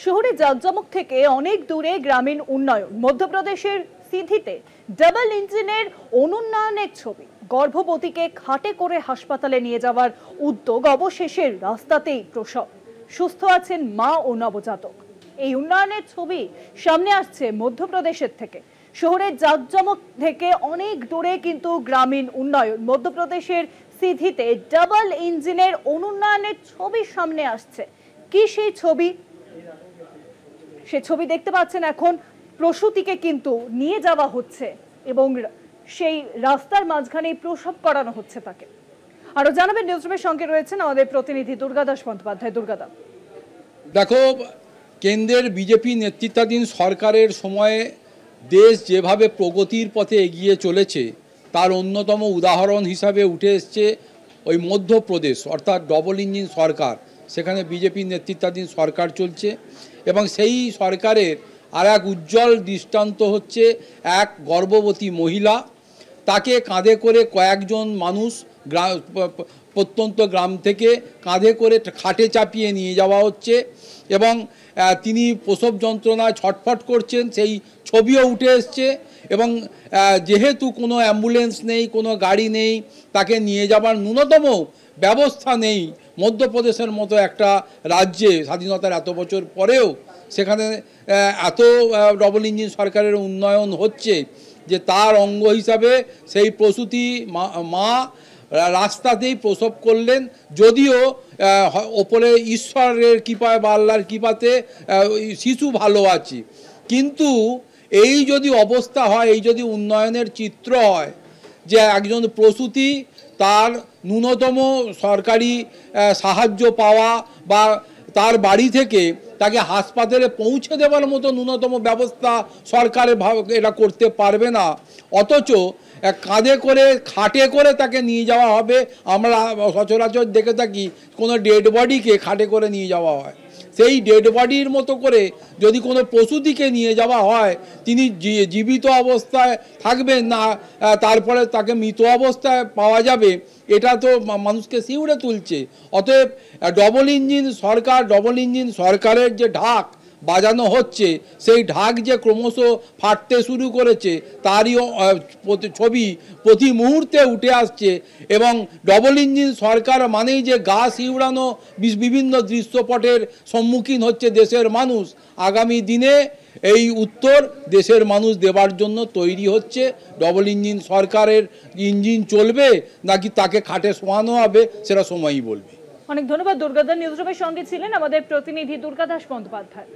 শহরে জাঁকজমক থেকে অনেক দূরে গ্রামীণ উন্নয়ন। মধ্যপ্রদেশের সিধিতে ডাবল ইঞ্জিনের অনুন্নয়নের ছবি। গর্ভবতীকে খাটে করে হাসপাতালে নিয়ে যাওয়ার উদ্যোগ, অবশেষে রাস্তাতেই প্রসব। সুস্থ আছেন মা ও নবজাতক। এই উন্নয়নের ছবি সামনে আসছে মধ্যপ্রদেশের থেকে। শহরের জাঁকজমক থেকে অনেক দূরে কিন্তু গ্রামীণ উন্নয়ন। মধ্যপ্রদেশের সিধিতে ডাবল ইঞ্জিনের অনুন্নয়নের ছবি সামনে আসছে। কি সেই ছবি? সে ছবি দেখতে পাচ্ছেন। এখন প্রসূতিকে কিন্তু নিয়ে যাওয়া হচ্ছে এবং সেই রাস্তার মাঝখানে প্রসব করানো হচ্ছে তাকে। আরো জানাবেন নিউজরুমের সঙ্গে রয়েছেন আমাদের প্রতিনিধি দুর্গাদাস বন্দ্যোপাধ্যায়। দুর্গাদা, দেখো, কেন্দ্রের বিজেপি নেতৃত্বাধীন সরকারের সময়ে দেশ যেভাবে প্রগতির পথে এগিয়ে চলেছে তার অন্যতম উদাহরণ হিসাবে উঠে এসছে ওই মধ্যপ্রদেশ, অর্থাৎ ডবল ইঞ্জিন সরকার। সেখানে বিজেপি নেতৃত্বাধীন সরকার চলছে এবং সেই সরকারের আর এক উজ্জ্বল দৃষ্টান্ত হচ্ছে এক গর্ভবতী মহিলা। তাকে কাঁধে করে কয়েকজন মানুষ প্রত্যন্ত গ্রাম থেকে কাঁধে করে খাটে চাপিয়ে নিয়ে যাওয়া হচ্ছে এবং তিনি প্রসব যন্ত্রণায় ছটফট করছেন, সেই ছবিও উঠে এসছে। এবং যেহেতু কোনো অ্যাম্বুলেন্স নেই, কোনো গাড়ি নেই, তাকে নিয়ে যাবার ন্যূনতম ব্যবস্থা নেই, মধ্যপ্রদেশের মতো একটা রাজ্যে স্বাধীনতার এত বছর পরেও সেখানে এত ডবল ইঞ্জিন সরকারের উন্নয়ন হচ্ছে যে তার অঙ্গ হিসাবে সেই প্রসূতি মা রাস্তাতেই প্রসব করলেন। যদিও ওপরে ঈশ্বরের কৃপায় বা আল্লাহর কৃপাতে শিশু ভালো আছে, কিন্তু এই যদি অবস্থা হয়, এই যদি উন্নয়নের চিত্র হয় যে একজন প্রসূতি তার ন্যূনতম সরকারি সাহায্য পাওয়া বা তার বাড়ি থেকে তাকে হাসপাতালে পৌঁছে দেওয়ার মতো ন্যূনতম ব্যবস্থা সরকার এটা করতে পারবে না, অথচ কাঁধে করে খাটে করে তাকে নিয়ে যাওয়া হবে। আমরা সচরাচর দেখে থাকি কোনো ডেড বডিকে খাটে করে নিয়ে যাওয়া হয়, সেই ডেড বডির মতো করে যদি কোনো প্রসূতিকে নিয়ে যাওয়া হয়, তিনি জীবিত অবস্থায় থাকবেন না, তারপরে তাকে মৃত অবস্থায় পাওয়া যাবে, এটা তো মানুষকে শিউরে তুলছে। অতএব ডবল ইঞ্জিন সরকারের যে ঢাক বাজানো হচ্ছে, সেই ঢাক যে ক্রমশ ফাটতে শুরু করেছে তারই ছবি প্রতি মুহূর্তে উঠে আসছে। এবং ডবল ইঞ্জিন সরকার মানেই যে গা শিউড়ানো বিভিন্ন দৃশ্যপটের সম্মুখীন হচ্ছে দেশের মানুষ। আগামী দিনে এই উত্তর দেশের মানুষ দেবার জন্য তৈরি হচ্ছে। ডবল ইঞ্জিন সরকারের ইঞ্জিন চলবে নাকি তাকে খাটে শোয়ানো হবে, সেটা সময়ই বলবে। অনেক ধন্যবাদ দুর্গাদা। নিউজরুমের সঙ্গে ছিলেন আমাদের প্রতিনিধি দুর্গাদাস বন্দ্যোপাধ্যায়।